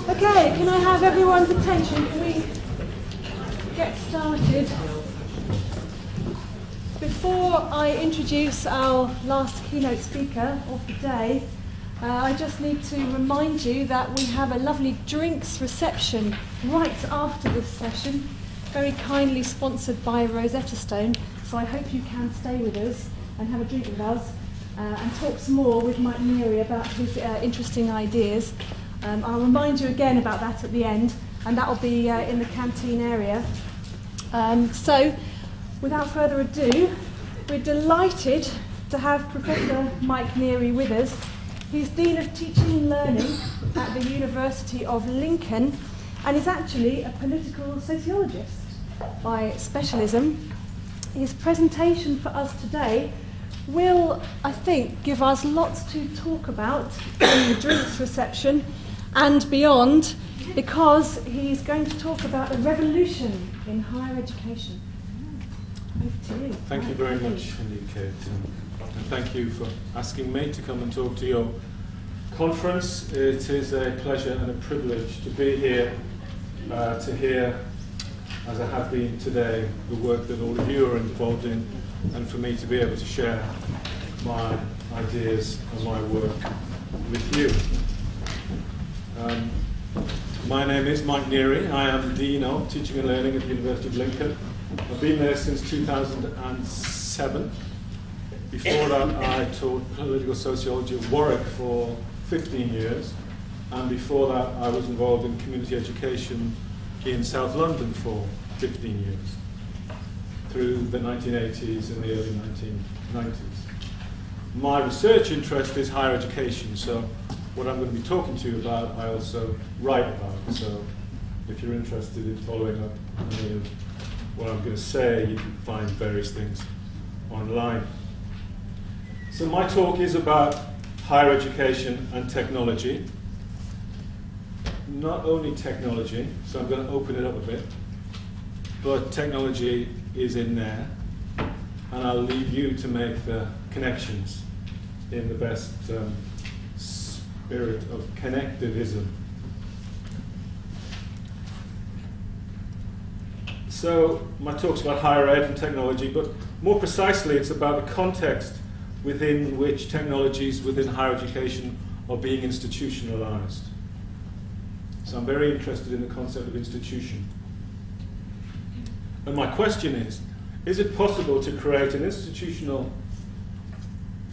Okay, can I have everyone's attention? Can we get started? Before I introduce our last keynote speaker of the day, I just need to remind you that we have a lovely drinks reception right after this session, very kindly sponsored by Rosetta Stone, so I hope you can stay with us and have a drink with us and talk some more with Mike Neary about his interesting ideas. I'll remind you again about that at the end, and that will be in the canteen area. So, without further ado, we're delighted to have Professor Mike Neary with us. He's Dean of Teaching and Learning at the University of Lincoln, and is actually a political sociologist by specialism. His presentation for us today will, I think, give us lots to talk about in the drinks reception and beyond, because he's going to talk about a revolution in higher education. Over to you. Thank you very much indeed, Kate. And thank you for asking me to come and talk to your conference. It is a pleasure and a privilege to be here to hear, as I have been today, the work that all of you are involved in, and for me to be able to share my ideas and my work with you. My name is Mike Neary. I am Dean of Teaching and Learning at the University of Lincoln. I've been there since 2007. Before that, I taught political sociology at Warwick for 15 years. And before that, I was involved in community education in South London for 15 years, through the 1980s and the early 1990s. My research interest is higher education, so what I'm going to be talking to you about, I also write about. So if you're interested in following up on any of what I'm going to say, you can find various things online. So my talk is about higher education and technology. Not only technology, so I'm going to open it up a bit, but technology is in there, and I'll leave you to make the connections in the best spirit of connectivism. So my talk's about higher ed and technology, but more precisely it's about the context within which technologies within higher education are being institutionalized. So I'm very interested in the concept of institution. And my question is it possible to create an institutional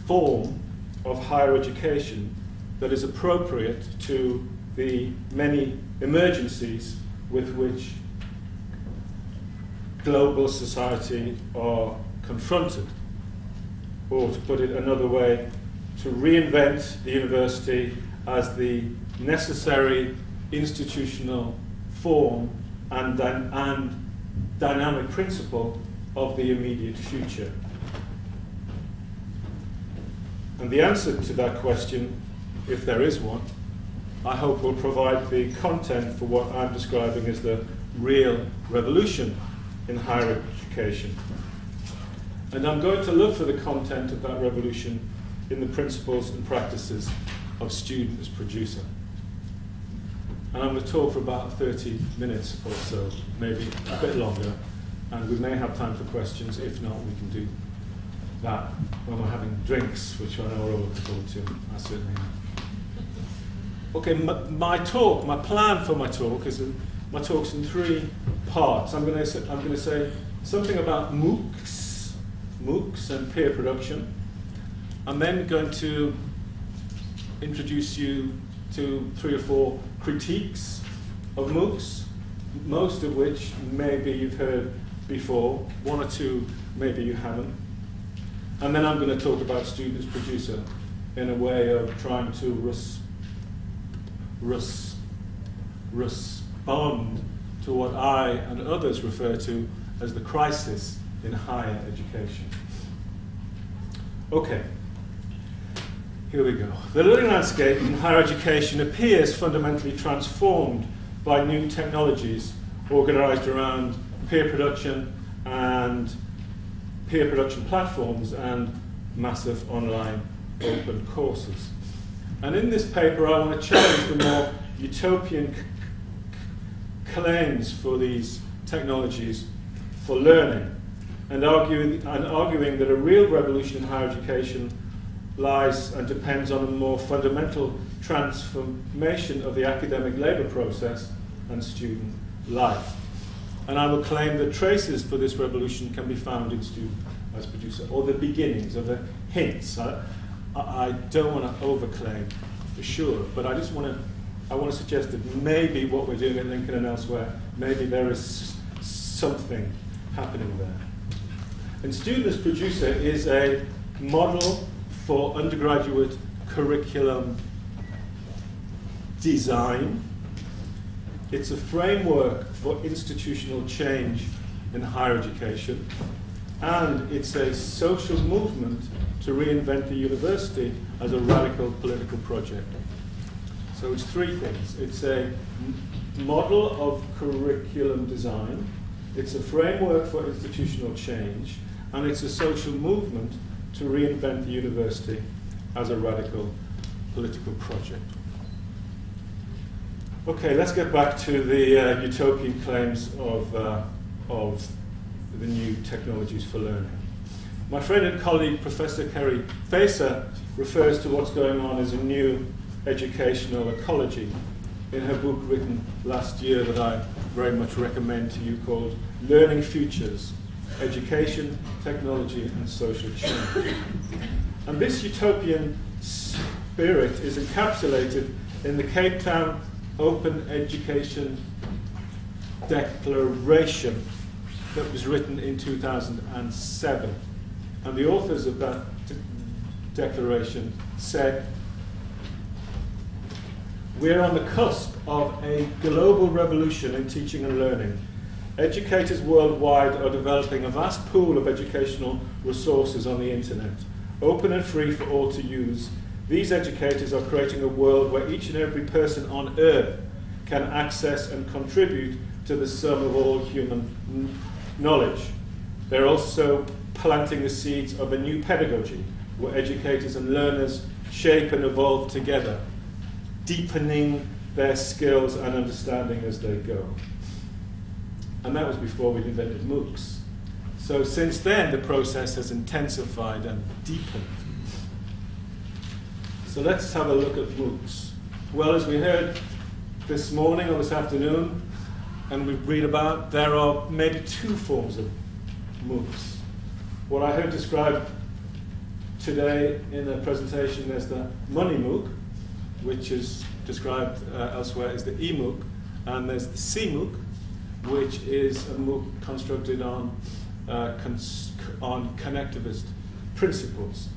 form of higher education that is appropriate to the many emergencies with which global society are confronted? Or to put it another way, to reinvent the university as the necessary institutional form and dynamic principle of the immediate future. And the answer to that question, if there is one, I hope will provide the content for what I'm describing as the real revolution in higher education. And I'm going to look for the content of that revolution in the principles and practices of student as producer. And I'm going to talk for about 30 minutes or so, maybe a bit longer, and we may have time for questions. If not, we can do that when we're having drinks, which I know we're all looking forward to. I certainly am. Okay, my plan for my talk is my talk's in three parts. I'm going to say something about MOOCs and peer production. I'm then going to introduce you to 3 or 4 critiques of MOOCs, most of which maybe you've heard before, 1 or 2 maybe you haven't. And then I'm going to talk about student as producer in a way of trying to respond to what I and others refer to as the crisis in higher education. Okay, here we go. The learning landscape in higher education appears fundamentally transformed by new technologies organized around peer production and peer production platforms and massive online open courses. And in this paper, I want to challenge the more utopian claims for these technologies for learning, and arguing that a real revolution in higher education lies and depends on a more fundamental transformation of the academic labour process and student life. And I will claim that traces for this revolution can be found in Student as Producer, or the beginnings, or the hints. I don't want to overclaim for sure, but I want to suggest that maybe what we're doing at Lincoln and elsewhere, maybe there is something happening there. And Student as Producer is a model for undergraduate curriculum design. It's a framework for institutional change in higher education, and it's a social movement to reinvent the university as a radical political project. So it's three things. It's a model of curriculum design, it's a framework for institutional change, and it's a social movement to reinvent the university as a radical political project. Okay, let's get back to the utopian claims of the new technologies for learning. My friend and colleague, Professor Kerry Facer, refers to what's going on as a new educational ecology in her book written last year that I very much recommend to you, called Learning Futures: Education, Technology and Social Change. And this utopian spirit is encapsulated in the Cape Town Open Education Declaration that was written in 2007. And the authors of that declaration said, "We're on the cusp of a global revolution in teaching and learning. Educators worldwide are developing a vast pool of educational resources on the internet, open and free for all to use. These educators are creating a world where each and every person on earth can access and contribute to the sum of all human knowledge. They're also planting the seeds of a new pedagogy where educators and learners shape and evolve together, deepening their skills and understanding as they go." And that was before we'd invented MOOCs. So since then, the process has intensified and deepened. So let's have a look at MOOCs. Well, as we heard this morning or this afternoon, and we read about, there are maybe two forms of MOOCs. What I heard described today in a presentation, there's the money MOOC, which is described elsewhere as the eMOOC, and there's the CMOOC, which is a MOOC constructed on connectivist principles.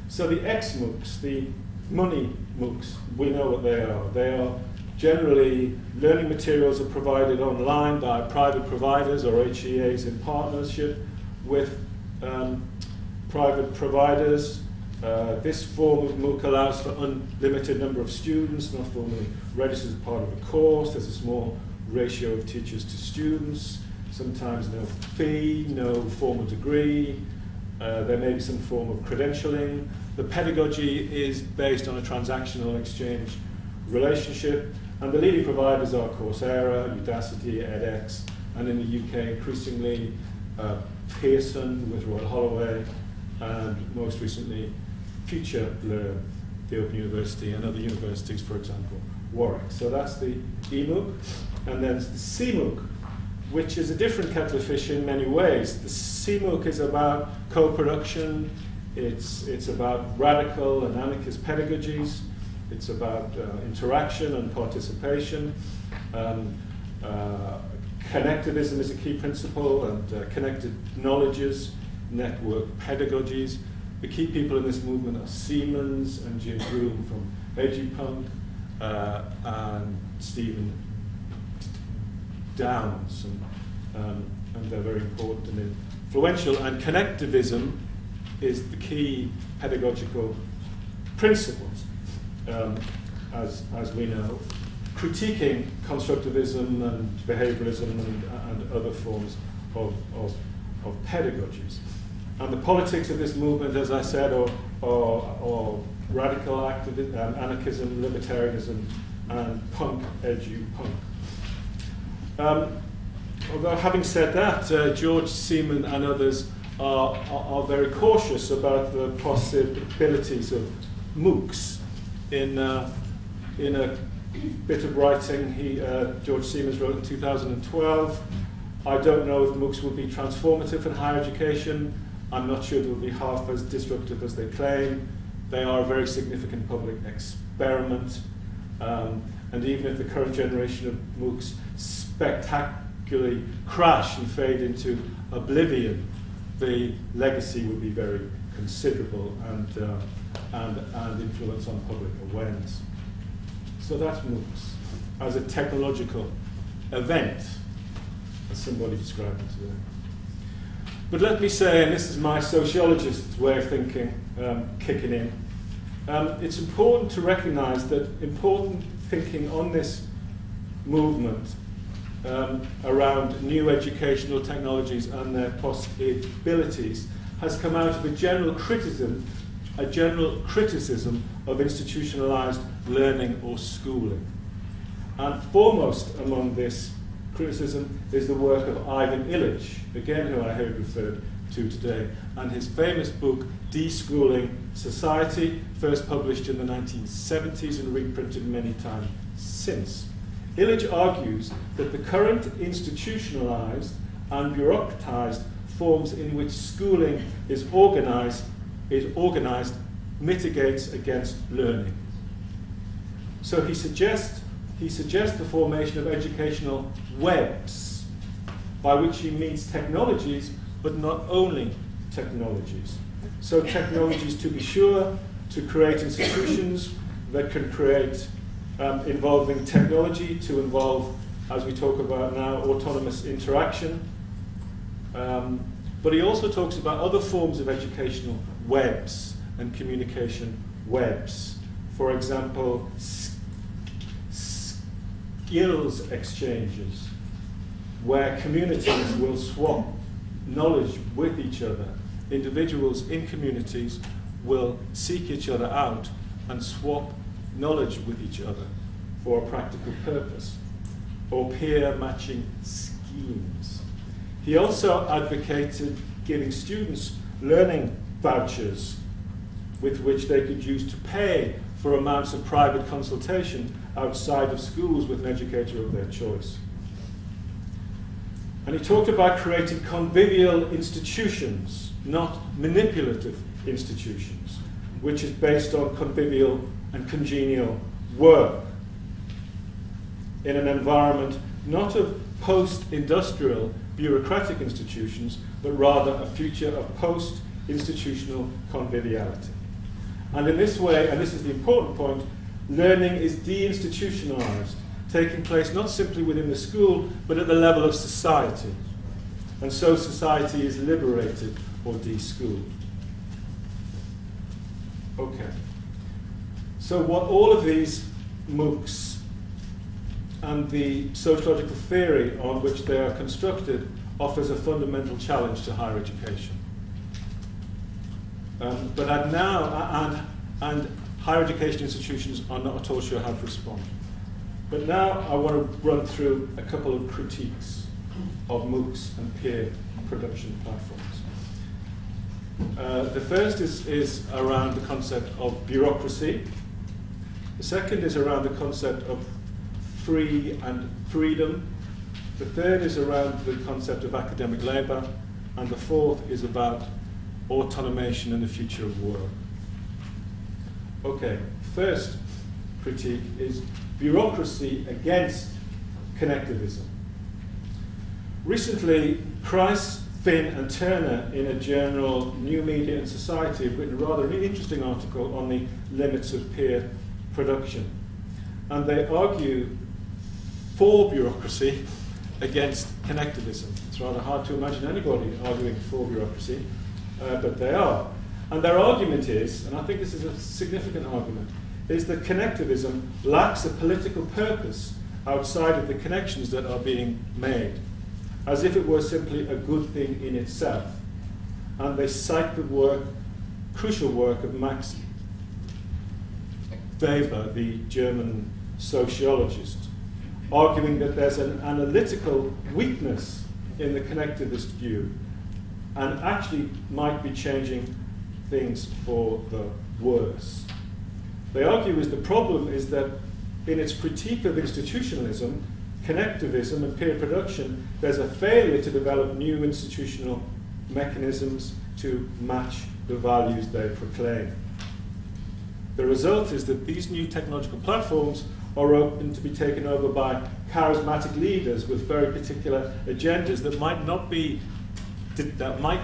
So the XMOOCs, the money MOOCs, we know what they are. They are generally learning materials are provided online by private providers or HEAs in partnership with private providers. This form of MOOC allows for unlimited number of students, not formally registered as part of a course. There's a small ratio of teachers to students, sometimes no fee, no formal degree. There may be some form of credentialing. The pedagogy is based on a transactional exchange relationship, and the leading providers are Coursera, Udacity, edX, and in the UK increasingly Pearson with Royal Holloway, and most recently FutureLearn, the Open University, and other universities, for example, Warwick. So that's the eMOOC. And then the CMOOC, which is a different kettle of fish in many ways. The CMOOC is about co-production, it's about radical and anarchist pedagogies, it's about interaction and participation. Connectivism is a key principle, and connected knowledges, network pedagogies. The key people in this movement are Siemens and Jim Broom from EduPunk, and Stephen Downs, and they're very important and influential. And connectivism is the key pedagogical principles, as we know, critiquing constructivism and behavioralism and other forms of pedagogies. And the politics of this movement, as I said, are radical activism, anarchism, libertarianism, and punk, edu-punk. Although having said that, George Seaman and others are very cautious about the possibilities of MOOCs. In a bit of writing George Seaman wrote in 2012, I don't know if MOOCs will be transformative in higher education. I'm not sure they will be half as disruptive as they claim. They are a very significant public experiment. And even if the current generation of MOOCs spectacularly crash and fade into oblivion, the legacy would be very considerable and influence on public awareness. So that's MOOCs as a technological event, as somebody described it today. But let me say, and this is my sociologist's way of thinking kicking in, it's important to recognize that important thinking on this movement around new educational technologies and their possibilities has come out of a general criticism of institutionalized learning or schooling. And foremost among this criticism is the work of Ivan Illich, again who I heard referred to today, and his famous book, Deschooling Society, first published in the 1970s and reprinted many times since. Illich argues that the current institutionalized and bureaucratized forms in which schooling is organized mitigates against learning. So he suggests the formation of educational webs, by which he means technologies, but not only technologies. So technologies, to be sure, to create institutions that can create involving technology, to involve, as we talk about now, autonomous interaction. But he also talks about other forms of educational webs and communication webs. For example, skills exchanges, where communities will swap knowledge with each other. Individuals in communities will seek each other out and swap knowledge with each other for a practical purpose, or peer matching schemes. He also advocated giving students learning vouchers with which they could use to pay for amounts of private consultation outside of schools with an educator of their choice. And he talked about creating convivial institutions, not manipulative institutions, which is based on convivial and congenial work in an environment not of post-industrial bureaucratic institutions, but rather a future of post-institutional conviviality. And in this way, and this is the important point, learning is deinstitutionalized, taking place not simply within the school, but at the level of society. And so society is liberated or deschooled. Okay. So what all of these MOOCs and the sociological theory on which they are constructed offers a fundamental challenge to higher education. But and higher education institutions are not at all sure how to respond. But now I want to run through a couple of critiques of MOOCs and peer production platforms. The first is around the concept of bureaucracy. The second is around the concept of free and freedom. The third is around the concept of academic labour. And the fourth is about automation and the future of work. Okay, first critique is bureaucracy against connectivism. Recently, Price, Finn and Turner in a journal, New Media and Society, have written a rather interesting article on the limits of peer production. And they argue for bureaucracy against connectivism. It's rather hard to imagine anybody arguing for bureaucracy, but they are. And their argument is, and I think this is a significant argument, is that connectivism lacks a political purpose outside of the connections that are being made, as if it were simply a good thing in itself. And they cite the crucial work of Max Weber, the German sociologist, arguing that there's an analytical weakness in the connectivist view and actually might be changing things for the worse. They argue the problem is that in its critique of institutionalism, connectivism and peer production, there's a failure to develop new institutional mechanisms to match the values they proclaim. The result is that these new technological platforms are open to be taken over by charismatic leaders with very particular agendas that might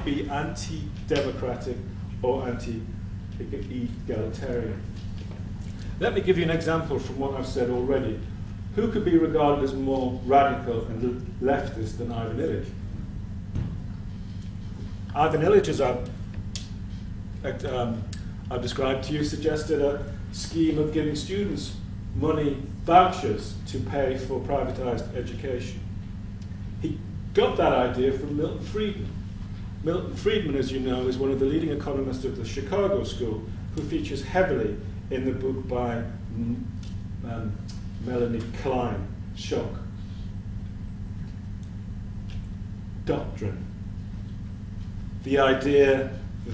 be anti-democratic or anti-egalitarian. Let me give you an example from what I've said already. Who could be regarded as more radical and leftist than Ivan Illich? Ivan Illich, as I've described to you, suggested a scheme of giving students money vouchers to pay for privatized education. He got that idea from Milton Friedman. Milton Friedman, as you know, is one of the leading economists of the Chicago School, who features heavily in the book by Melanie Klein, Shock. Doctrine. The idea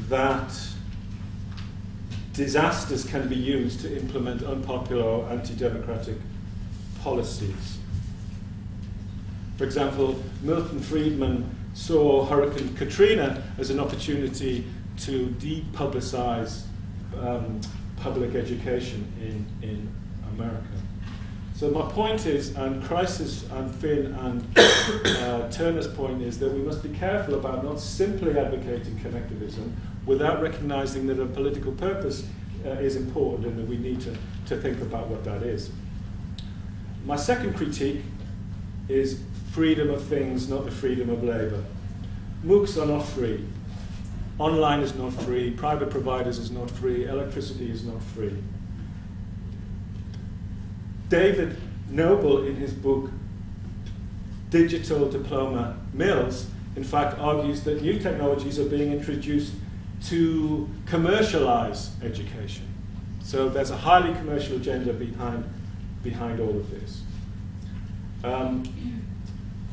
that disasters can be used to implement unpopular or anti-democratic policies. For example, Milton Friedman saw Hurricane Katrina as an opportunity to depublicize public education in America. So my point is, and Crisis and Finn and Turner's point is, that we must be careful about not simply advocating connectivism without recognizing that a political purpose is important and that we need to think about what that is. My second critique is freedom of things, not the freedom of labor. MOOCs are not free. Online is not free. Private providers is not free. Electricity is not free. David Noble, in his book Digital Diploma Mills, in fact argues that new technologies are being introduced to commercialize education. So there's a highly commercial agenda behind all of this.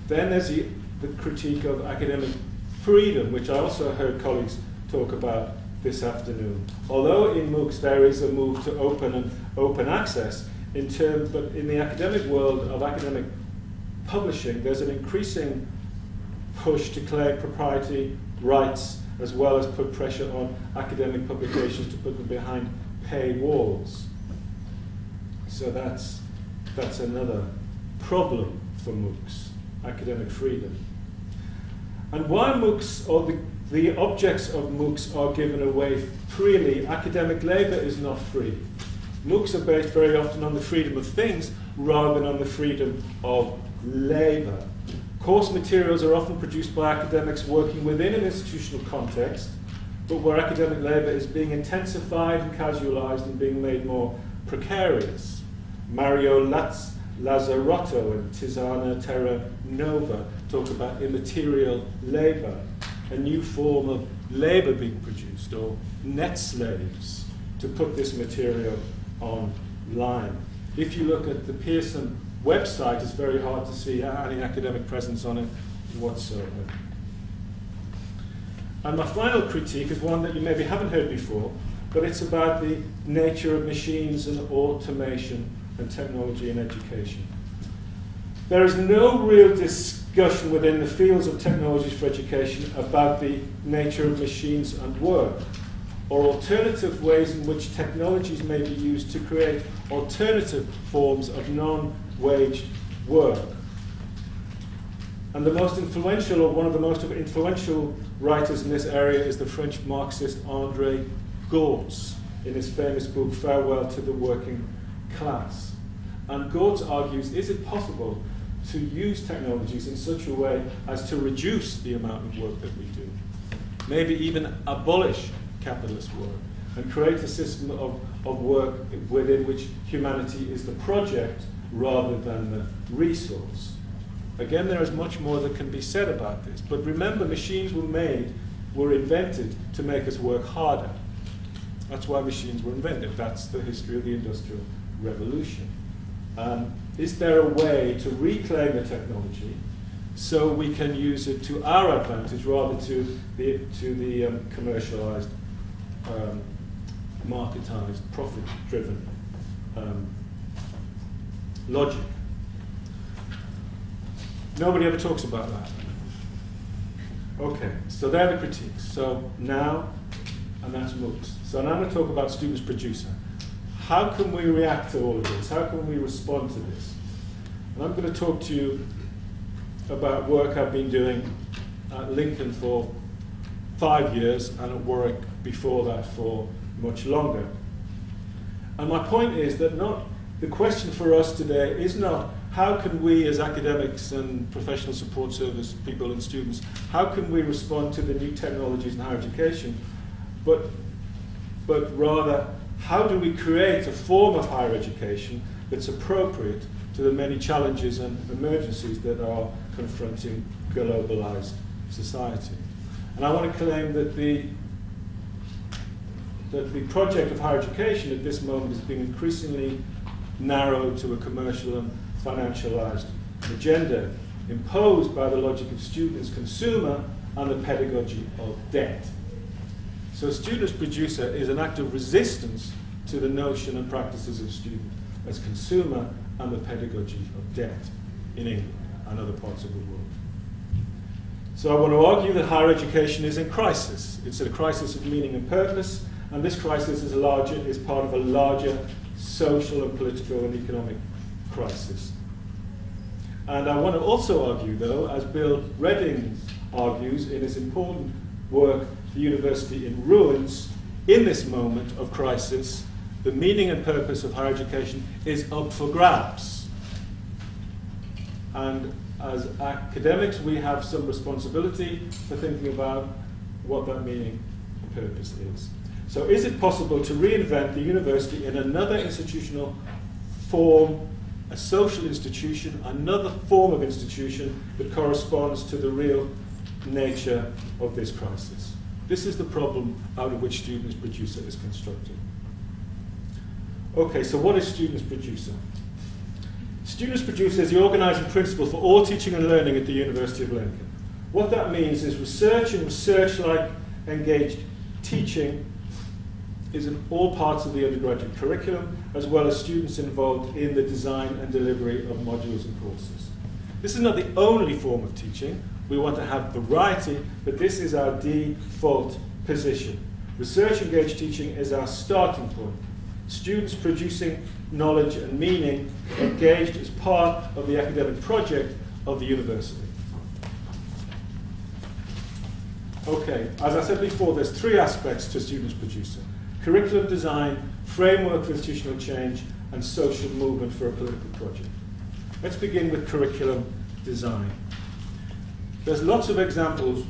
Then there's the critique of academic freedom, which I also heard colleagues talk about this afternoon. Although in MOOCs there is a move to open access, but in the academic world of academic publishing, there's an increasing push to claim propriety rights, as well as put pressure on academic publications to put them behind paywalls. So that's another problem for MOOCs, academic freedom. And while MOOCs, or the objects of MOOCs, are given away freely, academic labor is not free. MOOCs are based very often on the freedom of things rather than on the freedom of labor. Course materials are often produced by academics working within an institutional context, but where academic labor is being intensified and casualized and being made more precarious. Mario Lazzarotto and Tiziana Terranova talk about immaterial labor, a new form of labor being produced, or net slaves, to put this material online. If you look at the Pearson website, it's very hard to see any academic presence on it whatsoever. And my final critique is one that you maybe haven't heard before, but it's about the nature of machines and automation and technology in education. There is no real discussion within the fields of technologies for education about the nature of machines and work, or alternative ways in which technologies may be used to create alternative forms of non-wage work. And the most influential, or one of the most influential writers in this area, is the French Marxist André Gortz, in his famous book Farewell to the Working Class. And Gortz argues, is it possible to use technologies in such a way as to reduce the amount of work that we do? Maybe even abolish capitalist work and create a system of work within which humanity is the project rather than the resource. Again, there is much more that can be said about this, but remember, machines were invented to make us work harder. That's why machines were invented. That's the history of the Industrial Revolution. Is there a way to reclaim the technology so we can use it to our advantage rather to the commercialized, marketized, profit-driven logic? Nobody ever talks about that. Okay, so they're the critiques. So now, and that's MOOCs. So now I'm going to talk about students producer. How can we react to all of this? How can we respond to this? And I'm going to talk to you about work I've been doing at Lincoln for 5 years and at Warwick before that for much longer. And my point is that the question for us today is not how can we as academics and professional support service people and students, how can we respond to the new technologies in higher education, but rather how do we create a form of higher education that's appropriate to the many challenges and emergencies that are confronting globalized society. And I want to claim that the project of higher education at this moment is being increasingly narrowed to a commercial and financialized agenda imposed by the logic of students, consumer, and the pedagogy of debt. So students producer is an act of resistance to the notion and practices of student as consumer and the pedagogy of debt in England and other parts of the world. So I want to argue that higher education is in crisis. It's a crisis of meaning and purpose, and this crisis is part of a larger social and political and economic crisis. And I want to also argue, though, as Bill Redding argues in his important work, The University in Ruins, in this moment of crisis, the meaning and purpose of higher education is up for grabs. And as academics, we have some responsibility for thinking about what that meaning and purpose is. So is it possible to reinvent the university in another institutional form, a social institution, another form of institution that corresponds to the real nature of this crisis? This is the problem out of which Students Producer is constructed. Okay, so what is Students Producer? Students Producer is the organising principle for all teaching and learning at the University of Lincoln. What that means is research and research-like engaged teaching is in all parts of the undergraduate curriculum, as well as students involved in the design and delivery of modules and courses. This is not the only form of teaching. We want to have variety, but this is our default position. Research-engaged teaching is our starting point. Students producing knowledge and meaning engaged as part of the academic project of the university. Okay, as I said before, there's 3 aspects to Students Producer: curriculum design, framework for institutional change, and social movement for a political project. Let's begin with curriculum design. There's lots of examples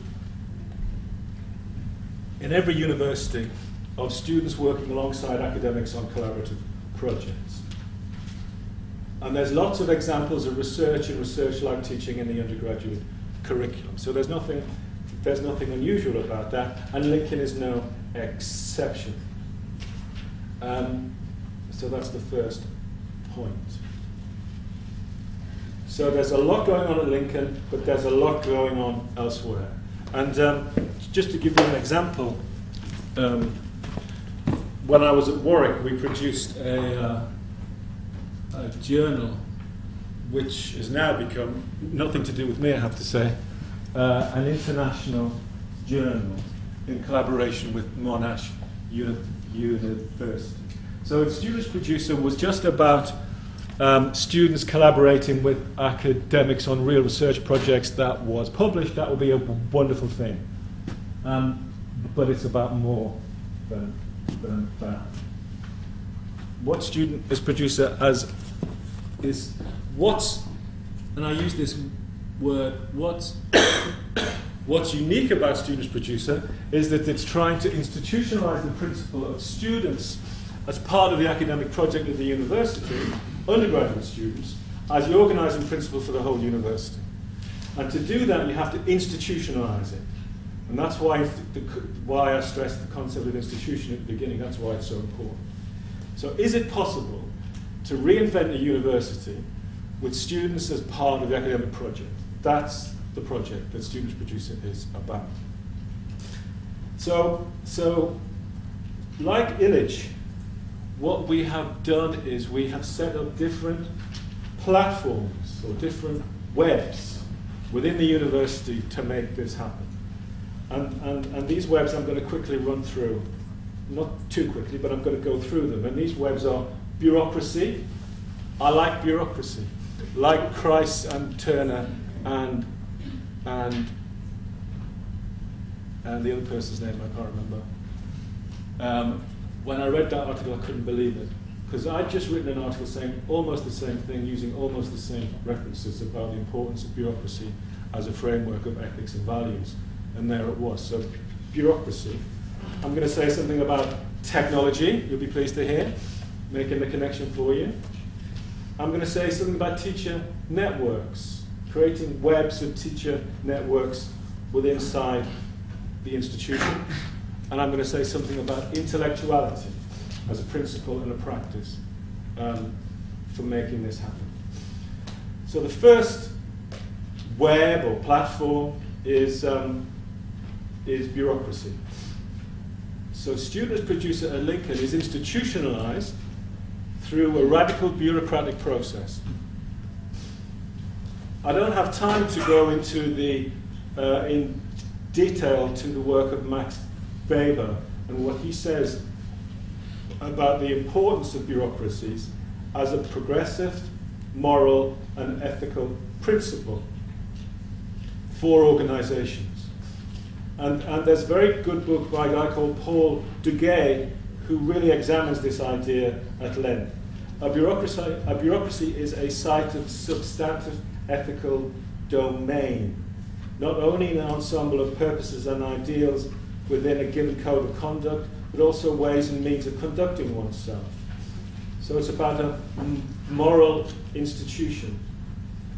in every university of students working alongside academics on collaborative projects. And there's lots of examples of research and research-like teaching in the undergraduate curriculum. So there's nothing unusual about that, and Lincoln is no exception. So that's the first point. So there's a lot going on at Lincoln, but there's a lot going on elsewhere. And just to give you an example, when I was at Warwick, we produced a journal, which has now become nothing to do with me, I have to say, an international journal in collaboration with Monash University. So Students Producer was just about students collaborating with academics on real research projects that was published. That would be a wonderful thing. But it's about more than that. What Student as Producer is what's, and I use this word, what's unique about Students Producer is that it's trying to institutionalize the principle of students as part of the academic project of the university, undergraduate students, as the organising principle for the whole university. And to do that, you have to institutionalize it. And that's why I stressed the concept of institution at the beginning. That's why it's so important. So is it possible to reinvent a university with students as part of the academic project? That's the project that Students Producer is about. So like Illich, what we have done is we have set up different platforms or different webs within the university to make this happen. And these webs I'm going to quickly run through. Not too quickly, but I'm going to go through them. And these webs are bureaucracy. I like bureaucracy. Like Christ and Turner and the other person's name I can't remember. When I read that article, I couldn't believe it. Because I'd just written an article saying almost the same thing, using almost the same references about the importance of bureaucracy as a framework of ethics and values. And there it was. So bureaucracy. I'm going to say something about technology, you'll be pleased to hear, making the connection for you. I'm going to say something about teacher networks, creating webs of teacher networks within inside the institution. And I'm going to say something about intellectuality as a principle and a practice for making this happen. So the first web or platform is bureaucracy. So Students Producer at Lincoln is institutionalized through a radical bureaucratic process. I don't have time to go into in detail to the work of Max Weber and what he says about the importance of bureaucracies as a progressive, moral, and ethical principle for organizations. And there's a very good book by a guy called Paul Duguay who really examines this idea at length. A bureaucracy is a site of substantive ethical domain, not only an ensemble of purposes and ideals within a given code of conduct, but also ways and means of conducting oneself. So it's about a moral institution.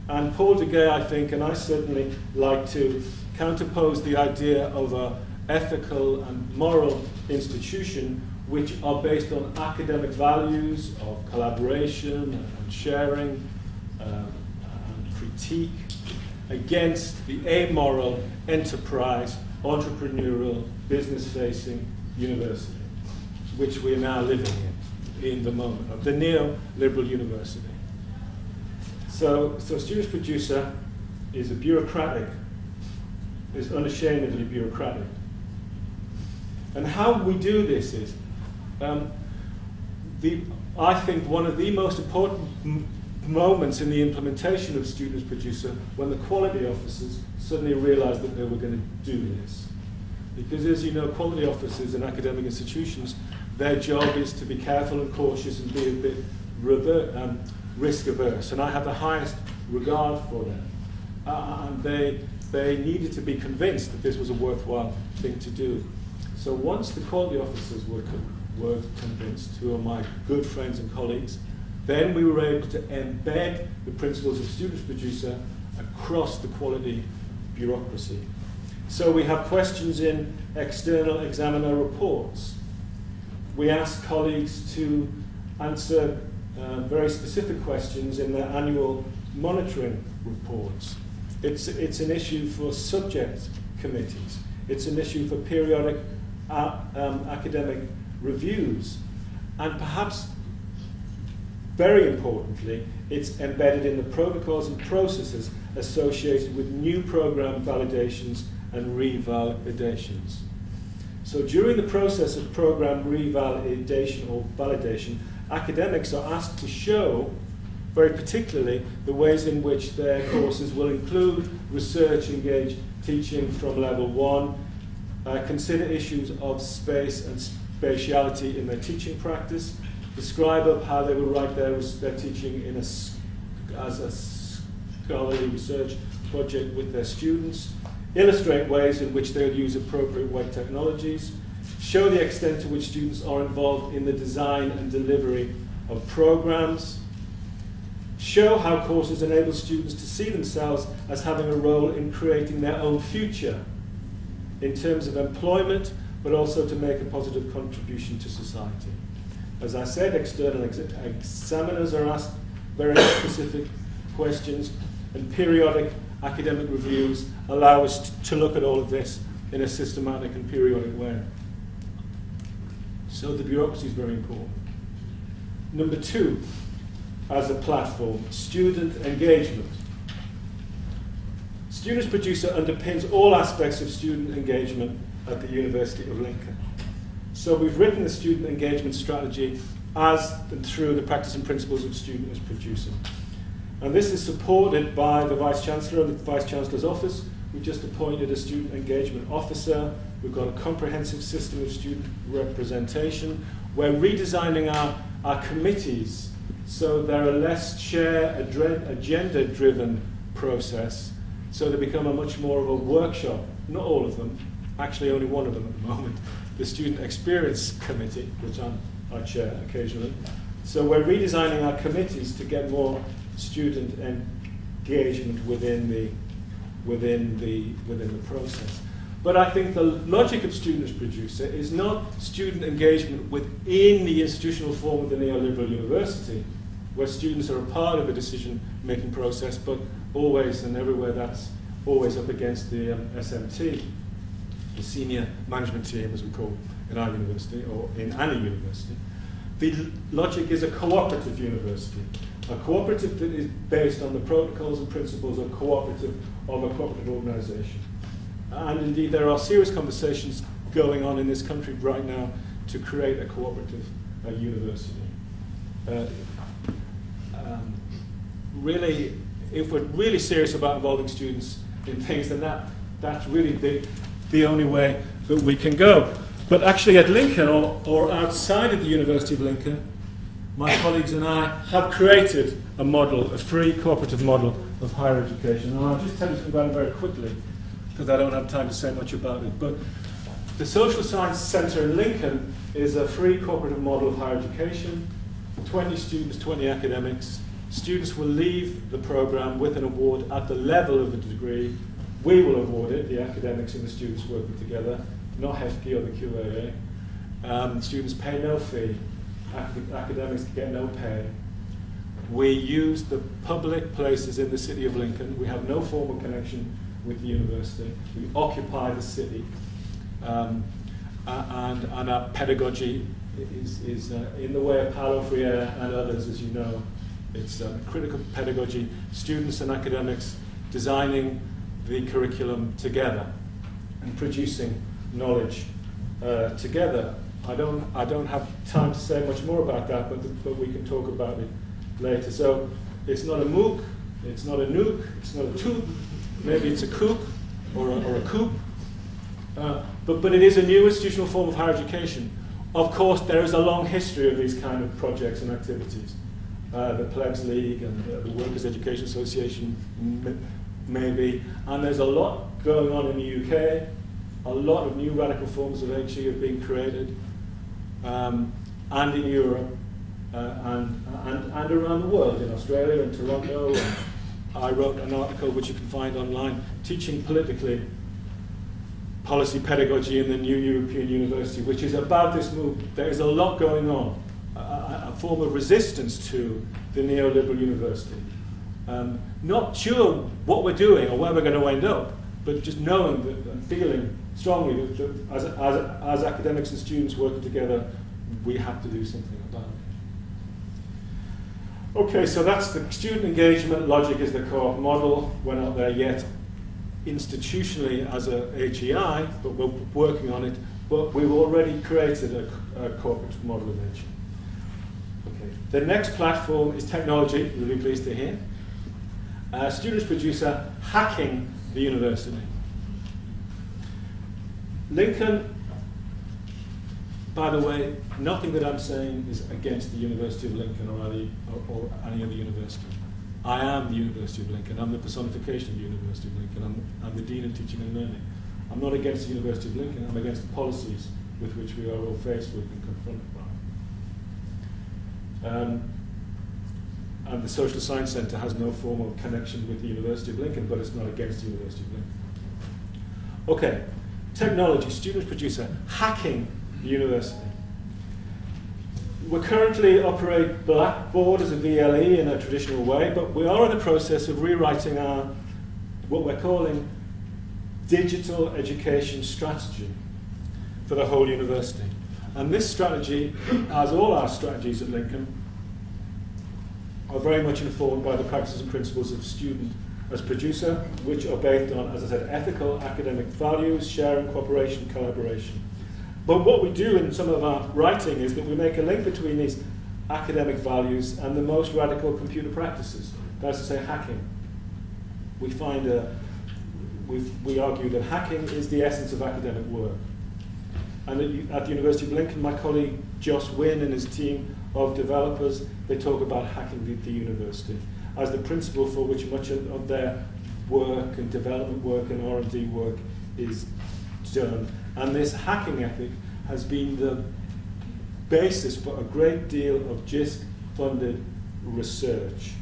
And Paul Duguay, I think, and I certainly like to counterpose the idea of an ethical and moral institution which are based on academic values of collaboration and sharing and critique against the amoral enterprise, entrepreneurial, business-facing university, which we are now living in the moment, of the neoliberal university. So Students Producer is a bureaucratic, is unashamedly bureaucratic. And how we do this is, I think one of the most important moments in the implementation of Students Producer when the quality officers suddenly realized that they were going to do this. Because as you know, quality officers in academic institutions, their job is to be careful and cautious and be a bit risk averse. And I have the highest regard for them. And they needed to be convinced that this was a worthwhile thing to do. So once the quality officers were convinced, who are my good friends and colleagues, then we were able to embed the principles of Students Producer across the quality bureaucracy. So we have questions in external examiner reports. We ask colleagues to answer very specific questions in their annual monitoring reports. It's an issue for subject committees. It's an issue for periodic academic reviews. And perhaps, very importantly, it's embedded in the protocols and processes associated with new program validations and revalidations. So during the process of program revalidation or validation, academics are asked to show, very particularly, the ways in which their courses will include research-engaged teaching from level 1, consider issues of space and spatiality in their teaching practice, describe up how they will write their teaching as a scholarly research project with their students, illustrate ways in which they will use appropriate web technologies, show the extent to which students are involved in the design and delivery of programs, show how courses enable students to see themselves as having a role in creating their own future. in terms of employment, but also to make a positive contribution to society. As I said, external examiners are asked very specific questions, and periodic academic reviews allow us to look at all of this in a systematic and periodic way. So the bureaucracy is very important. Number 2, as a platform, student engagement. Students Producer underpins all aspects of student engagement at the University of Lincoln. So we've written the student engagement strategy as and through the practice and principles of Student as Producer. And this is supported by the Vice-Chancellor and the Vice-Chancellor's Office. We've just appointed a student engagement officer. We've got a comprehensive system of student representation. We're redesigning our committees so they're a less agenda-driven process, so they become a much more of a workshop. Not all of them, actually only one of them at the moment, the Student Experience Committee, which I chair occasionally. So we're redesigning our committees to get more student engagement within the process. But I think the logic of Student as Producer is not student engagement within the institutional form of the neoliberal university, where students are a part of the decision-making process, but always and everywhere that's always up against the SMT, the senior management team, as we call in our university, or in any university. The logic is a cooperative university, a cooperative that is based on the protocols and principles of a cooperative organisation. And indeed, there are serious conversations going on in this country right now to create a cooperative university. Really, if we're really serious about involving students in things, then that's really the only way that we can go. But actually at Lincoln, or outside of the University of Lincoln, my colleagues and I have created a model, a free cooperative model of higher education. And I'll just tell you something about it very quickly, because I don't have time to say much about it. But the Social Science Centre in Lincoln is a free cooperative model of higher education. 20 students, 20 academics. Students will leave the program with an award at the level of the degree. We will award it, the academics and the students working together, not HEFCE or the QAA. Students pay no fee. Academics get no pay. We use the public places in the city of Lincoln. We have no formal connection with the university. We occupy the city. And our pedagogy is in the way of Paulo Freire and others, as you know. It's critical pedagogy, students and academics designing the curriculum together and producing knowledge together. I don't have time to say much more about that, but we can talk about it later. So it's not a MOOC, it's not a nuke, it's not a tube, maybe it's a coupe or a coupe, but it is a new institutional form of higher education. Of course, there is a long history of these kind of projects and activities. The Plebs League and the Workers' Education Association, maybe, and there's a lot going on in the UK. A lot of new radical forms of HE have been created, and in Europe, and around the world, in Australia and Toronto. And I wrote an article which you can find online, teaching politically policy pedagogy in the new European university, which is about this move. There is a lot going on, a form of resistance to the neoliberal university. Not sure what we're doing or where we're going to end up, but just knowing that and feeling strongly that as academics and students working together, we have to do something about it. Okay, so that's the student engagement. Logic is the co-op model. We're not there yet institutionally as a HEI, but we're working on it. But we've already created a corporate model of HE. Okay. The next platform is technology, you'll be pleased to hear. Student as Producer, hacking the university. Lincoln, by the way, nothing that I'm saying is against the University of Lincoln or any other university. I am the University of Lincoln. I'm the personification of the University of Lincoln. I'm the Dean of Teaching and Learning. I'm not against the University of Lincoln. I'm against the policies with which we are all faced with and confronted by. And the Social Science Centre has no formal connection with the University of Lincoln, but it's not against the University of Lincoln. Okay, technology, student producer, hacking the university. We currently operate Blackboard as a VLE in a traditional way, but we are in the process of rewriting our, what we're calling, digital education strategy for the whole university. And this strategy, as all our strategies at Lincoln, are very much informed by the practices and principles of student as producer, which are based on, as I said, ethical academic values, sharing, cooperation, collaboration. But what we do in some of our writing is that we make a link between these academic values and the most radical computer practices. That's to say, hacking. We find we argue that hacking is the essence of academic work. And at the University of Lincoln, my colleague Joss Wynn and his team of developers, they talk about hacking the university as the principle for which much of their work and development work and R&D work is done. And this hacking ethic has been the basis for a great deal of JISC-funded research.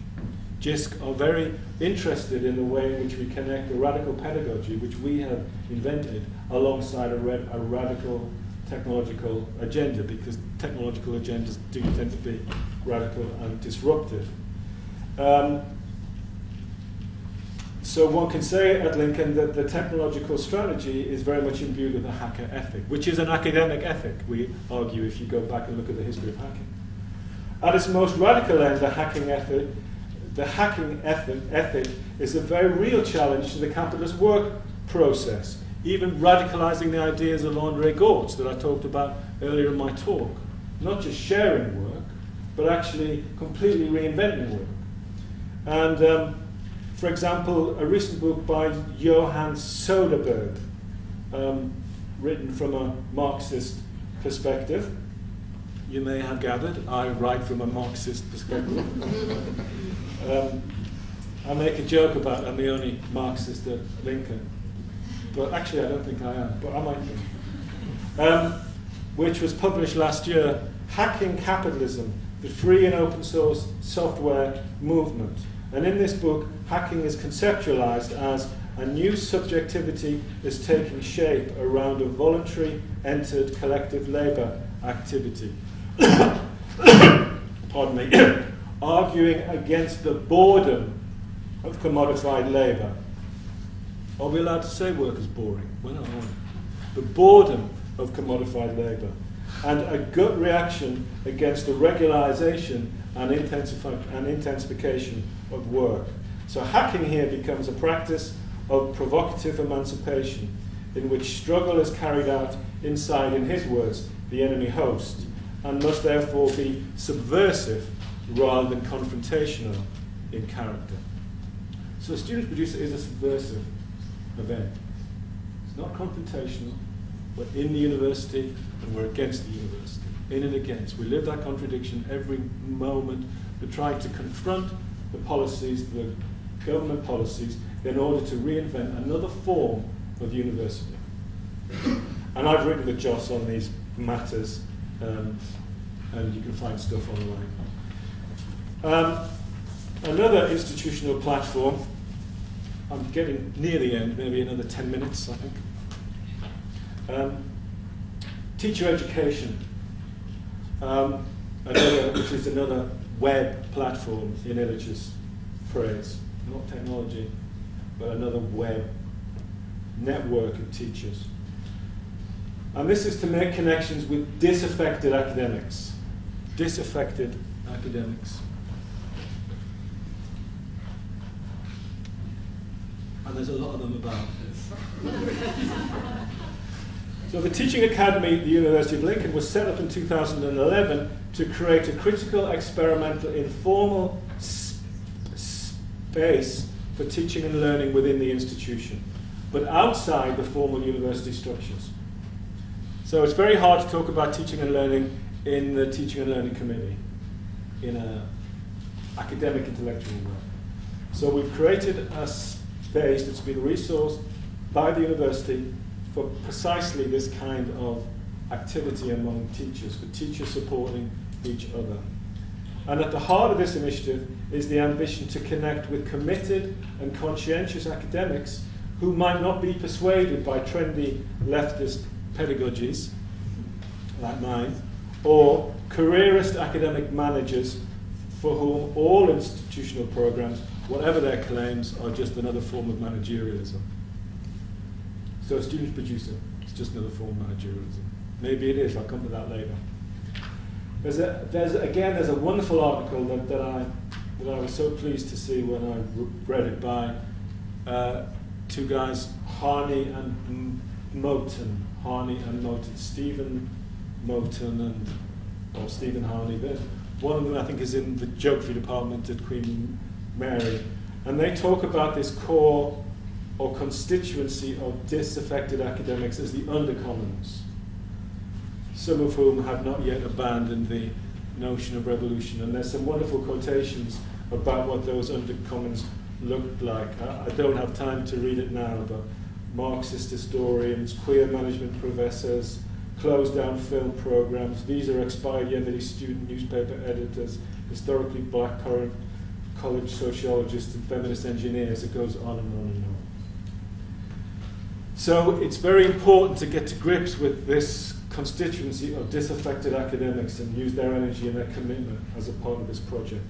JISC are very interested in the way in which we connect a radical pedagogy, which we have invented, alongside a radical technological agenda, because technological agendas do tend to be radical and disruptive. So one can say at Lincoln that the technological strategy is very much imbued with a hacker ethic, which is an academic ethic, we argue, if you go back and look at the history of hacking. At its most radical end, the hacking ethic is a very real challenge to the capitalist work process, even radicalizing the ideas of André Gortz that I talked about earlier in my talk. Not just sharing work, but actually completely reinventing work. And for example, a recent book by Johann Soderberg, written from a Marxist perspective. You may have gathered, I write from a Marxist perspective. I make a joke about I'm the only Marxist at Lincoln. But actually I don't think I am, but I might be. Which was published last year, Hacking Capitalism, the Free and Open Source Software Movement. And in this book, hacking is conceptualized as a new subjectivity is taking shape around a voluntary entered collective labor activity. Pardon me. Arguing against the boredom of commodified labor. Are we allowed to say work is boring? Well, no. The boredom of commodified labor. And a gut reaction against the regularization and intensification of work. So hacking here becomes a practice of provocative emancipation in which struggle is carried out inside, in his words, the enemy host, and must therefore be subversive rather than confrontational in character. So a student producer is a subversive event. It's not confrontational. We're in the university and we're against the university. In and against. We live that contradiction every moment. We're trying to confront the policies, the government policies, in order to reinvent another form of university. And I've written with Joss on these matters, and you can find stuff online. Another institutional platform, I'm getting near the end, maybe another 10 minutes, I think. Teacher education, which is another web platform in Illich's phrase. Not technology, but another web network of teachers. And this is to make connections with disaffected academics. Disaffected academics. And there's a lot of them about. So the Teaching Academy at the University of Lincoln was set up in 2011 to create a critical, experimental, informal space for teaching and learning within the institution, but outside the formal university structures. So it's very hard to talk about teaching and learning in the Teaching and Learning Committee, in an academic intellectual way. So we've created a space that's been resourced by the university for precisely this kind of activity among teachers, for teachers supporting each other. And at the heart of this initiative is the ambition to connect with committed and conscientious academics who might not be persuaded by trendy leftist pedagogies like mine, or careerist academic managers for whom all institutional programs, whatever their claims, are just another form of managerialism. So a student producer is just another form of managerialism. Maybe it is, I'll come to that later. There's a wonderful article that I was so pleased to see when I read it by two guys, Harney and Moten. Stephen Moten or Stephen Harney. One of them, I think, is in the geography department at Queen Mary. And they talk about this core or constituency of disaffected academics as the undercommons, some of whom have not yet abandoned the notion of revolution. And there's some wonderful quotations about what those undercommons looked like. I don't have time to read it now, but Marxist historians, queer management professors, closed down film programs, visa expired Yemeni student newspaper editors, historically black current college sociologists and feminist engineers. It goes on and on and on. So it's very important to get to grips with this constituency of disaffected academics and use their energy and their commitment as a part of this project.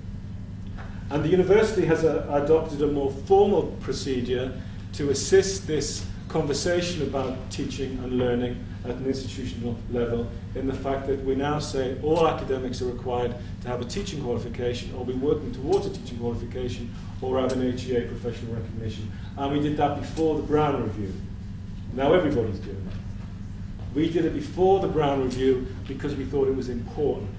And the university has adopted a more formal procedure to assist this conversation about teaching and learning at an institutional level, in the fact that we now say all academics are required to have a teaching qualification or be working towards a teaching qualification or have an HEA professional recognition. And we did that before the Brown Review. Now everybody's doing it. We did it before the Brown Review because we thought it was important.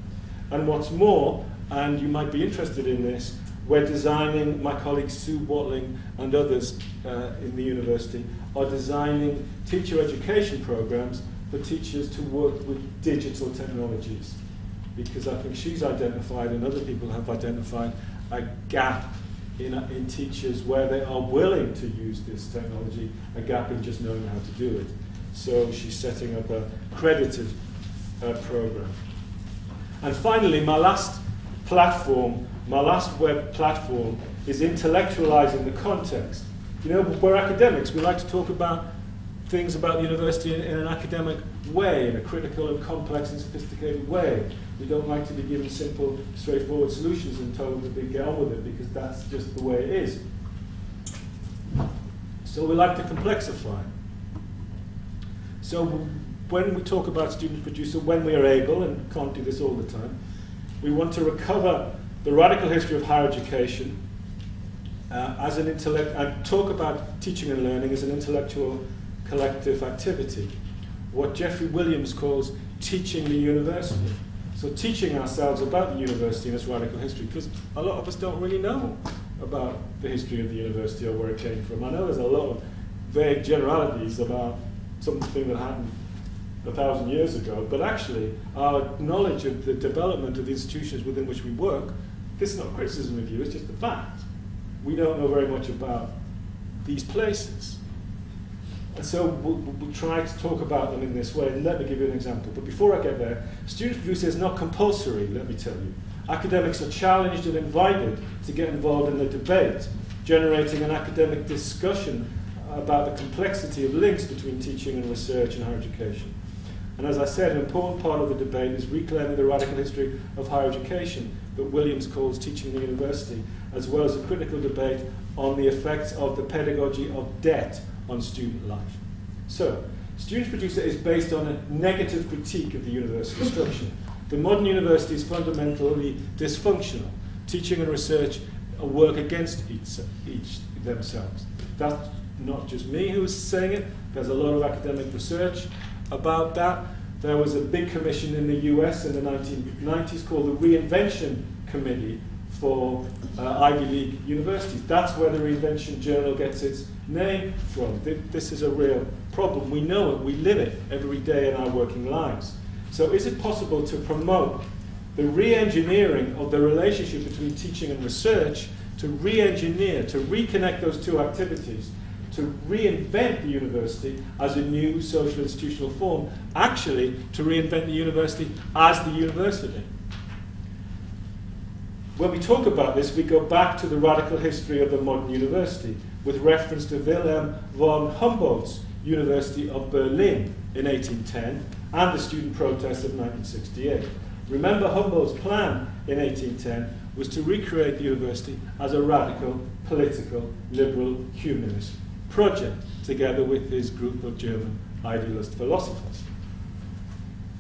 And what's more, and you might be interested in this, we're designing, my colleague Sue Watling and others in the university are designing teacher education programs for teachers to work with digital technologies. Because I think she's identified, and other people have identified, a gap in teachers where they are willing to use this technology, a gap in just knowing how to do it. So she's setting up a credited program. And finally, my last web platform is intellectualizing the context. You know, we're academics. We like to talk about things about the university in an academic way, in a critical and complex and sophisticated way. We don't like to be given simple, straightforward solutions and told that they get on with it because that's just the way it is. So we like to complexify. So when we talk about student producer, when we are able, and can't do this all the time, we want to recover the radical history of higher education as an and talk about teaching and learning as an intellectual collective activity. What Jeffrey Williams calls teaching the university. So teaching ourselves about the university and its radical history, because a lot of us don't really know about the history of the university or where it came from. I know there's a lot of vague generalities about something that happened 1,000 years ago, but actually our knowledge of the development of the institutions within which we work, this is not criticism of you, it's just a fact. We don't know very much about these places. And so we'll try to talk about them in this way. And let me give you an example. But before I get there, student producer is not compulsory, let me tell you. Academics are challenged and invited to get involved in the debate, generating an academic discussion about the complexity of links between teaching and research and higher education. And as I said, an important part of the debate is reclaiming the radical history of higher education that Williams calls teaching the university, as well as a critical debate on the effects of the pedagogy of debt on student life. So, student producer is based on a negative critique of the university structure. The modern university is fundamentally dysfunctional. Teaching and research work against each themselves. That's not just me who's saying it. There's a lot of academic research about that. There was a big commission in the US in the 1990s called the Reinvention Committee for Ivy League universities. That's where the Reinvention Journal gets its name from. This is a real problem. We know it. We live it every day in our working lives. So is it possible to promote the re-engineering of the relationship between teaching and research, to re-engineer, to reconnect those two activities, to reinvent the university as a new social institutional form, actually to reinvent the university as the university? when we talk about this, we go back to the radical history of the modern university, with reference to Wilhelm von Humboldt's University of Berlin in 1810 and the student protests of 1968. Remember, Humboldt's plan in 1810 was to recreate the university as a radical, political, liberal, humanist project, together with his group of German idealist philosophers.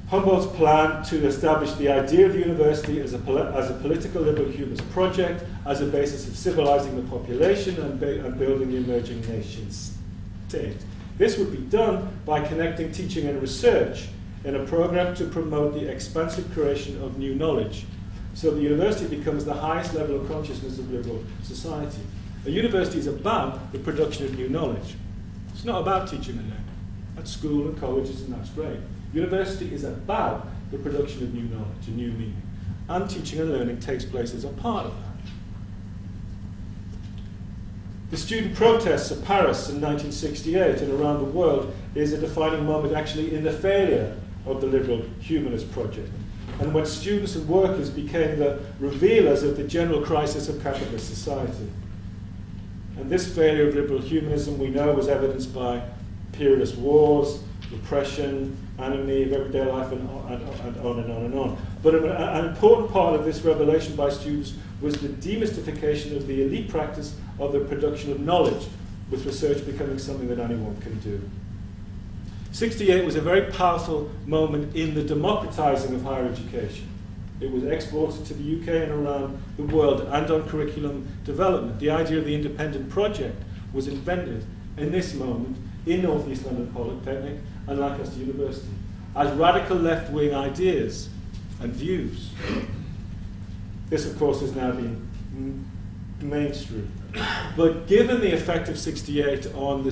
Humboldt's plan to establish the idea of the university as a political liberal humanist project as a basis of civilizing the population and building the emerging nation state. This would be done by connecting teaching and research in a program to promote the expansive creation of new knowledge. So the university becomes the highest level of consciousness of liberal society. A university is about the production of new knowledge. It's not about teaching and learning. That's school and colleges, and that's great. University is about the production of new knowledge and new meaning. And teaching and learning takes place as a part of that. The student protests of Paris in 1968 and around the world is a defining moment actually in the failure of the liberal humanist project, and when students and workers became the revealers of the general crisis of capitalist society. And this failure of liberal humanism, we know, was evidenced by imperialist wars, repression, anonymity of everyday life, and on and on and on. But an important part of this revelation by students was the demystification of the elite practice of the production of knowledge, with research becoming something that anyone can do. 68 was a very powerful moment in the democratizing of higher education. It was exported to the UK and around the world, and on curriculum development. The idea of the independent project was invented in this moment in North East London Polytechnic and Lancaster University as radical left-wing ideas and views. This, of course, has now been mainstream. But given the effect of 68 on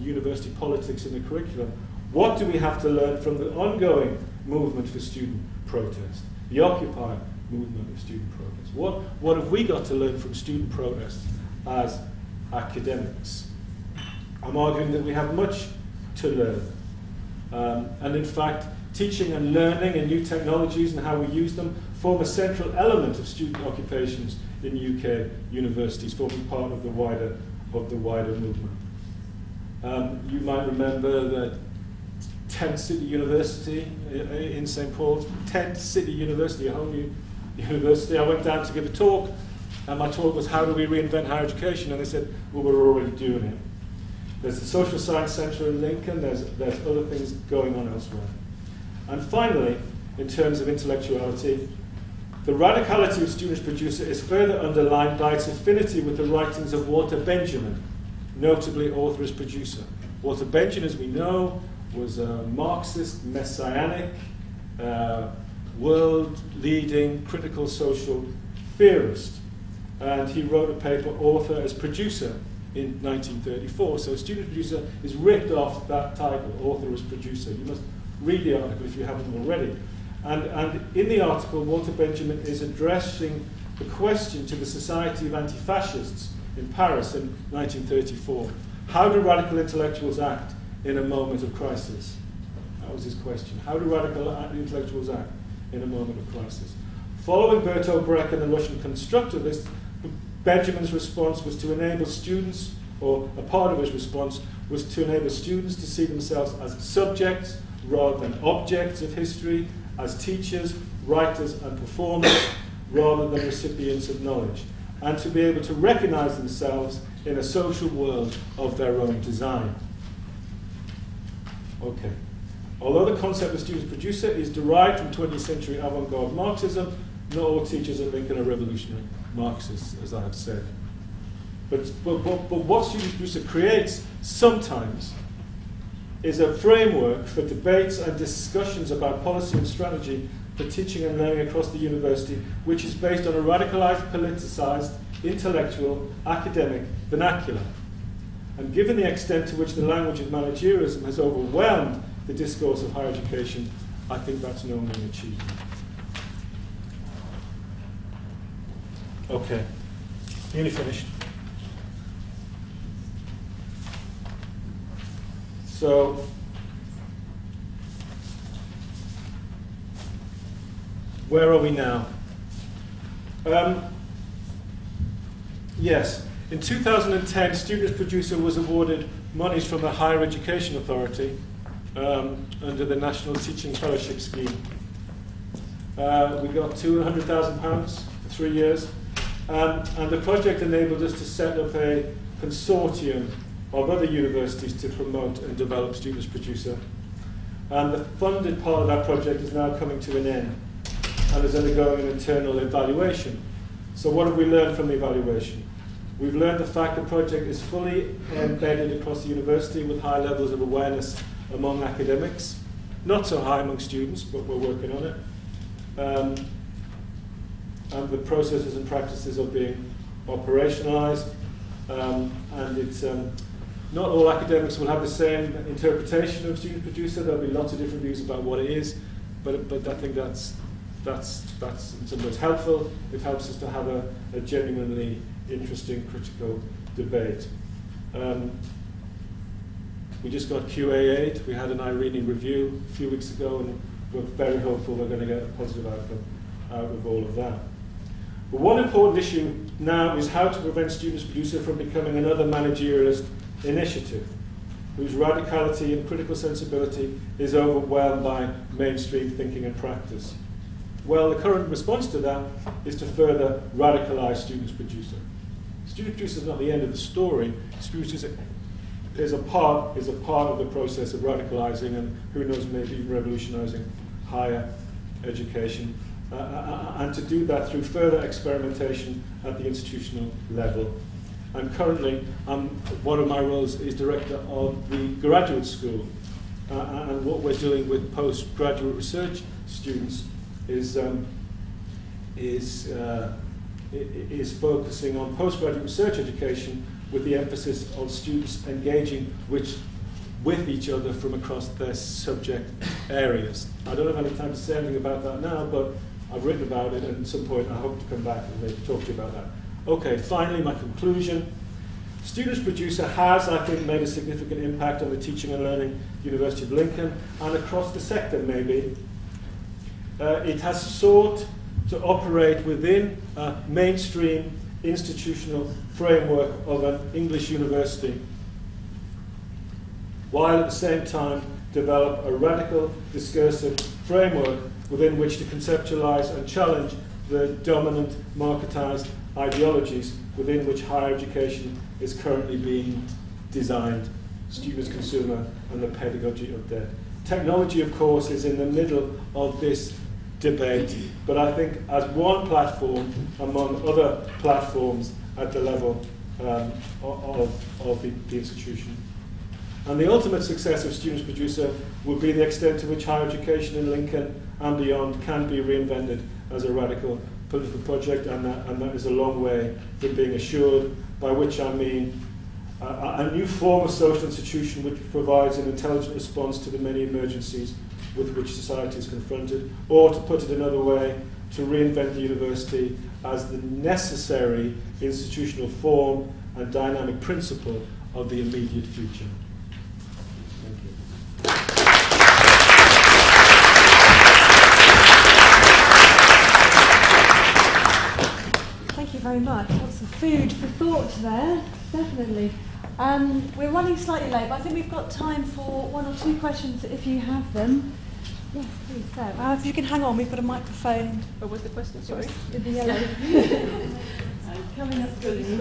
university politics and the curriculum, what do we have to learn from the ongoing movement for student protest, the Occupy movement of student protest? What have we got to learn from student protests as academics? I'm arguing that we have much to learn. And in fact, teaching and learning and new technologies and how we use them form a central element of student occupations in UK universities, forming part of the wider movement. You might remember that Tent City University in St. Paul's, Tent City University, a whole new university. I went down to give a talk, and my talk was, how do we reinvent higher education? And they said, well, we're already doing it. There's the Social Science Centre in Lincoln, there's other things going on elsewhere. And finally, in terms of intellectuality, the radicality of Students Producer is further underlined by its affinity with the writings of Walter Benjamin, notably author as producer. Walter Benjamin, as we know, was a Marxist, messianic, world-leading critical social theorist. And he wrote a paper, Author as Producer, in 1934. So Student Producer is ripped off that title, Author as Producer. You must read the article if you haven't already. And in the article, Walter Benjamin is addressing the question to the Society of Anti-Fascists in Paris in 1934. How do radical intellectuals act in a moment of crisis? That was his question. How do radical intellectuals act in a moment of crisis? Following Bertolt Brecht and the Russian constructivists, Benjamin's response was to enable students, or a part of his response was to enable students to see themselves as subjects rather than objects of history, as teachers, writers, and performers, rather than recipients of knowledge, and to be able to recognize themselves in a social world of their own design. Okay. Although the concept of student producer is derived from 20th century avant-garde Marxism, not all teachers at Lincoln are revolutionary Marxists, as I have said. But what student producer creates sometimes is a framework for debates and discussions about policy and strategy for teaching and learning across the university, which is based on a radicalized, politicized, intellectual, academic vernacular. And given the extent to which the language of managerialism has overwhelmed the discourse of higher education, I think that's no mean achievement. Okay, nearly finished. So, where are we now? Yes, in 2010, Students Producer was awarded monies from the Higher Education Authority under the National Teaching Fellowship Scheme. We got £200,000 for 3 years, and the project enabled us to set up a consortium of other universities to promote and develop Students Producer. And the funded part of that project is now coming to an end and is undergoing an internal evaluation. So what have we learned from the evaluation? We've learned the fact the project is fully embedded across the university with high levels of awareness among academics, not so high among students, but we're working on it. And the processes and practices are being operationalized, and it's not all academics will have the same interpretation of Student Producer. There'll be lots of different views about what it is, but I think that's in some ways helpful. It helps us to have a genuinely interesting, critical debate. We just got QA8. We had an Neary review a few weeks ago, and we're very hopeful we're going to get a positive outcome out of all of that. But one important issue now is how to prevent Students Producer from becoming another managerialist initiative whose radicality and critical sensibility is overwhelmed by mainstream thinking and practice. Well, the current response to that is to further radicalize Students Producer. Students Producer is not the end of the story. Students Producer is a part of the process of radicalizing and, who knows, maybe revolutionizing higher education, and to do that through further experimentation at the institutional level. And currently, one of my roles is director of the graduate school, and what we're doing with postgraduate research students is focusing on postgraduate research education with the emphasis on students engaging with each other from across their subject areas. I don't have any time to say anything about that now, but I've written about it, and at some point I hope to come back and maybe talk to you about that. Okay, finally, my conclusion. Students Producer has, I think, made a significant impact on the teaching and learning University of Lincoln and across the sector, maybe. It has sought to operate within a mainstream institutional framework of an English university, while at the same time develop a radical discursive framework within which to conceptualize and challenge the dominant marketized ideologies within which higher education is currently being designed: student as consumer and the pedagogy of debt. Technology, of course, is in the middle of this debate, but I think as one platform among other platforms at the level of the institution. And the ultimate success of Students Producer will be the extent to which higher education in Lincoln and beyond can be reinvented as a radical political project, and that is a long way from being assured, by which I mean a new form of social institution which provides an intelligent response to the many emergencies with which society is confronted, or to put it another way, to reinvent the university as the necessary institutional form and dynamic principle of the immediate future. Thank you. Thank you very much. Lots of food for thought there, definitely. We're running slightly late, but I think we've got time for one or two questions if you have them. Yes, please. So, if you can hang on, we've got a microphone. What was the question? Sorry. In the yellow. Coming up to you.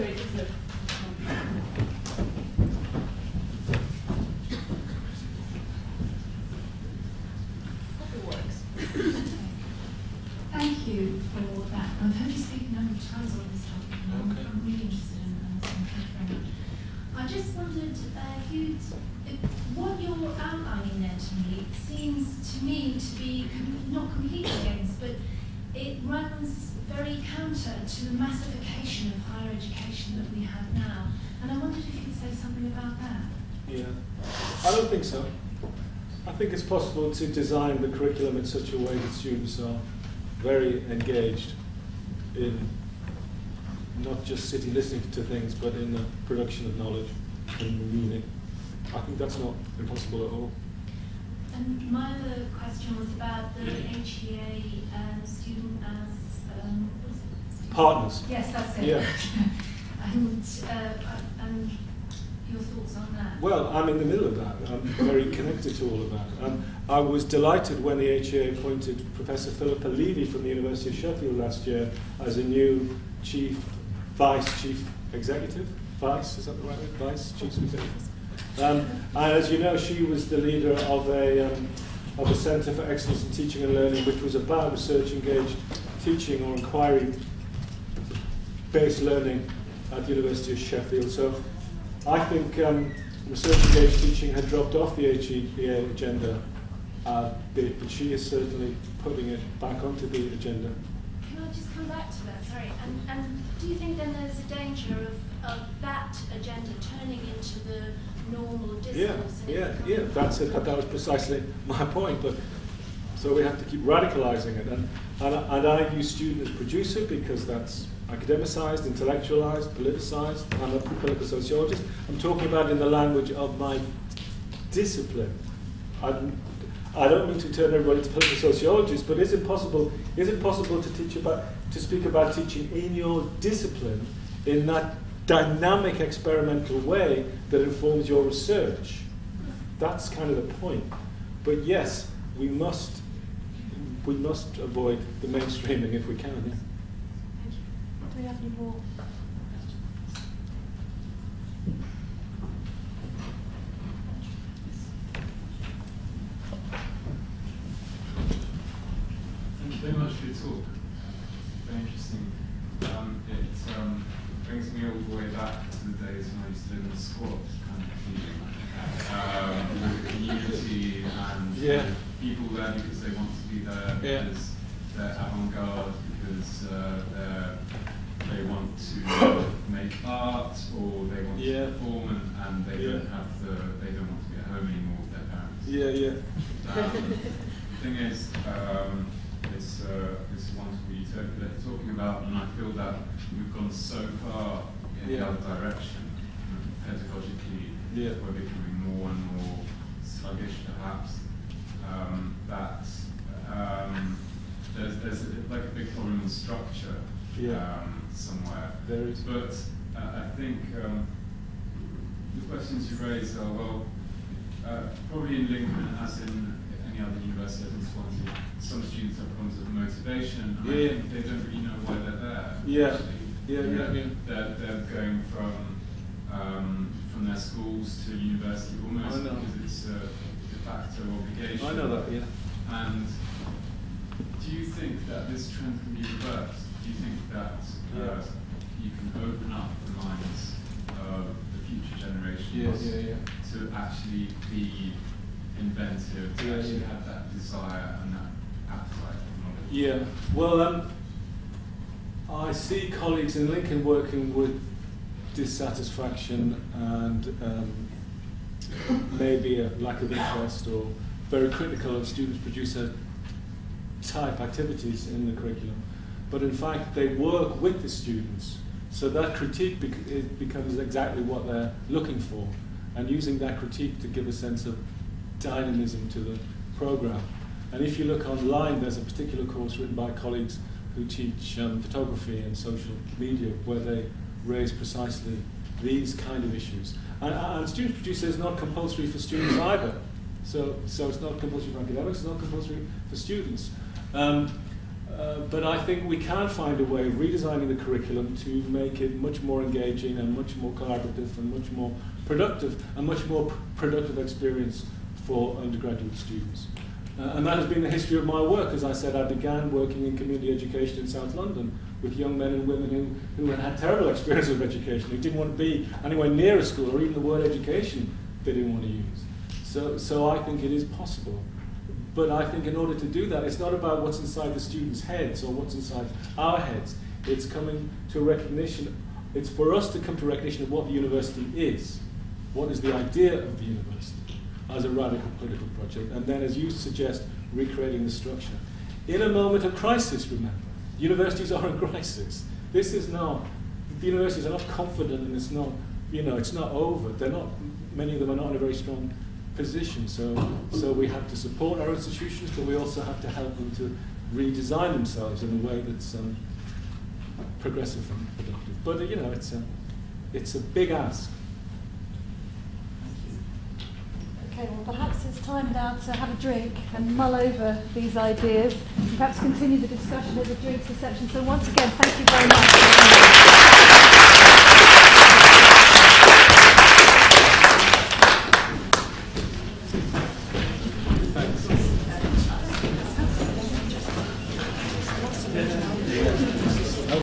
Thank you for that. I've heard you speak a number of times on this topic, and I'm really interested in that. Thank you very much. I just wondered what you're outlining there to me seems to me to be not completely against, but it runs very counter to the massification of higher education that we have now. And I wondered if you'd say something about that. Yeah, I don't think so. I think it's possible to design the curriculum in such a way that students are very engaged in not just sitting listening to things, but in the production of knowledge and meaning. I think that's not impossible at all. And my other question was about the HEA student as Partners. Yes, that's it. Yeah. And your thoughts on that? Well, I'm in the middle of that. I'm very connected to all of that. I was delighted when the HA appointed Professor Philippa Levy from the University of Sheffield last year as a new Vice Chief Executive. Vice, is that the right word? Vice Chief Executive. And as you know, she was the leader of a Centre for Excellence in Teaching and Learning, which was about research-engaged teaching or inquiry-based learning at the University of Sheffield. So I think research-engaged teaching had dropped off the HEPA agenda a bit, but she is certainly putting it back onto the agenda. Can I just come back to that? Sorry. And do you think then there's a danger of that agenda turning into the normal discourse? Yeah. That's it. That was precisely my point. But so we have to keep radicalising it, and I use student as producer because that's academicised, intellectualised, politicised. I'm a political sociologist. I'm talking about in the language of my discipline. I don't mean to turn everybody to political sociologists, but is it possible to speak about teaching in your discipline in that dynamic experimental way that informs your research? That's kind of the point. But yes, we must avoid the mainstreaming if we can. Yeah. Thank you. Do we have any more? Thank you very much for your talk. Very interesting. It brings me all the way back to the days when I used to live in a squat kind of feeling. With community and people there because they want to be there, because they're avant-garde, because they want to make art or they want to perform and they don't want to be at home anymore with their parents. The thing is, it's wonderful utopia that you're talking about, and I feel that we've gone so far in the other direction, pedagogically, we're becoming more and more sluggish perhaps, that there's like a big problem in structure somewhere. There is. But I think the questions you raise are, well, probably in Lincoln, as in any other university, in Swansea, some students have problems of motivation, and I think they don't really know why they're there. They're going from their schools to university almost because it's a de facto obligation. I know that, And do you think that this trend can be reversed? Do you think that you can open up the minds of the future generations to actually be inventive, to actually have that desire and that appetite for knowledge? Well, I see colleagues in Lincoln working with dissatisfaction and maybe a lack of interest or very critical of students producer type activities in the curriculum. But in fact, they work with the students. So that critique becomes exactly what they're looking for, and using that critique to give a sense of dynamism to the program. And if you look online, there's a particular course written by colleagues who teach photography and social media, where they raise precisely these kind of issues. And student producer is not compulsory for students either. So it's not compulsory for academics, it's not compulsory for students. But I think we can find a way of redesigning the curriculum to make it much more engaging and much more collaborative and much more productive, experience for undergraduate students. And that has been the history of my work. As I said, I began working in community education in South London with young men and women who had terrible experience of education, who didn't want to be anywhere near a school, or even the word education they didn't want to use. So I think it is possible. But I think in order to do that, it's not about what's inside the students' heads or what's inside our heads. It's coming to recognition. It's for us to come to recognition of what the university is. What is the idea of the university as a radical political project? And then, as you suggest, recreating the structure. In a moment of crisis, remember, universities are in crisis. This is not, the universities are not confident, and it's not, it's not over. They're not, many of them are not in a very strong position. So we have to support our institutions, but we also have to help them to redesign themselves in a way that's progressive and productive. But you know, it's a big ask. Okay, well, perhaps it's time now to have a drink and mull over these ideas, and perhaps continue the discussion at the drinks reception. So once again, thank you very much.